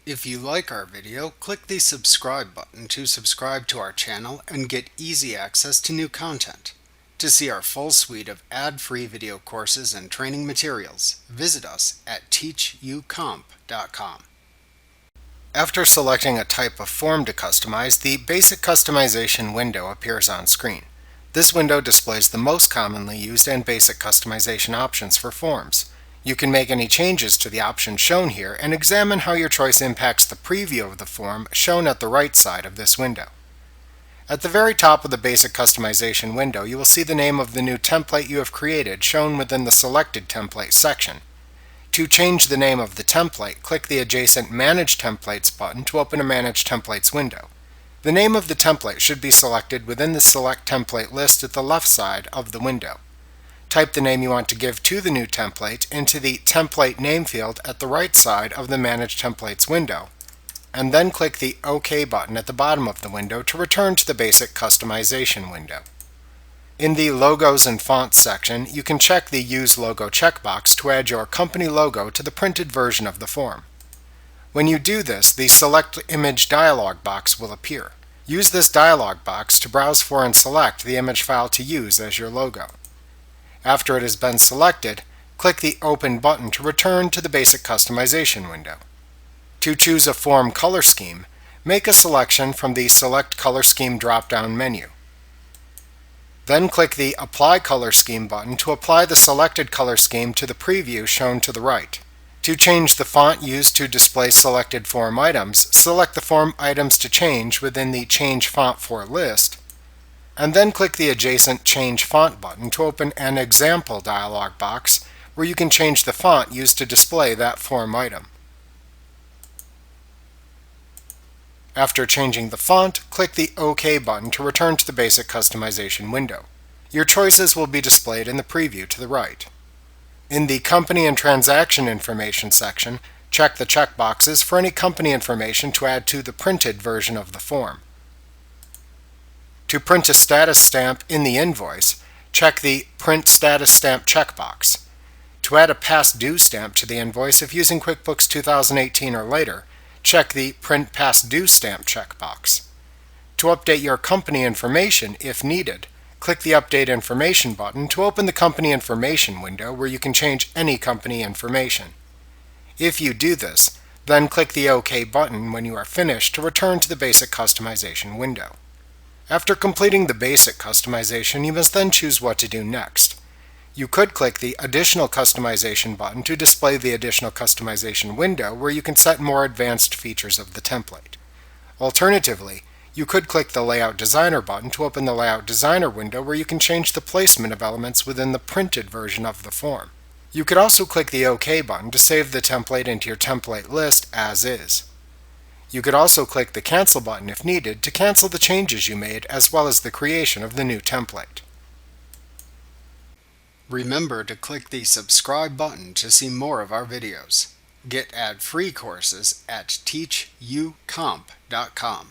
If you like our video, click the subscribe button to subscribe to our channel and get easy access to new content. To see our full suite of ad-free video courses and training materials, visit us at teachucomp.com. After selecting a type of form to customize, the Basic Customization window appears on screen. This window displays the most commonly used and basic customization options for forms. You can make any changes to the options shown here and examine how your choice impacts the preview of the form shown at the right side of this window. At the very top of the Basic Customization window, you will see the name of the new template you have created shown within the Selected Template section. To change the name of the template, click the adjacent Manage Templates button to open a Manage Templates window. The name of the template should be selected within the Select Template list at the left side of the window. Type the name you want to give to the new template into the Template Name field at the right side of the Manage Templates window, and then click the OK button at the bottom of the window to return to the Basic Customization window. In the Logos and Fonts section, you can check the Use Logo checkbox to add your company logo to the printed version of the form. When you do this, the Select Image dialog box will appear. Use this dialog box to browse for and select the image file to use as your logo. After it has been selected, click the Open button to return to the Basic Customization window. To choose a form color scheme, make a selection from the Select Color Scheme drop-down menu. Then click the Apply Color Scheme button to apply the selected color scheme to the preview shown to the right. To change the font used to display selected form items, select the Form Items to Change within the Change Font For list, and then click the adjacent Change Font button to open an example dialog box where you can change the font used to display that form item. After changing the font, click the OK button to return to the Basic Customization window. Your choices will be displayed in the preview to the right. In the Company and Transaction Information section, check the checkboxes for any company information to add to the printed version of the form. To print a status stamp in the invoice, check the Print Status Stamp checkbox. To add a past due stamp to the invoice if using QuickBooks 2018 or later, check the Print Past Due Stamp checkbox. To update your company information if needed, click the Update Information button to open the Company Information window where you can change any company information. If you do this, then click the OK button when you are finished to return to the Basic Customization window. After completing the basic customization, you must then choose what to do next. You could click the Additional Customization button to display the Additional Customization window where you can set more advanced features of the template. Alternatively, you could click the Layout Designer button to open the Layout Designer window where you can change the placement of elements within the printed version of the form. You could also click the OK button to save the template into your template list as is. You could also click the Cancel button if needed to cancel the changes you made as well as the creation of the new template. Remember to click the subscribe button to see more of our videos. Get ad-free courses at teachucomp.com.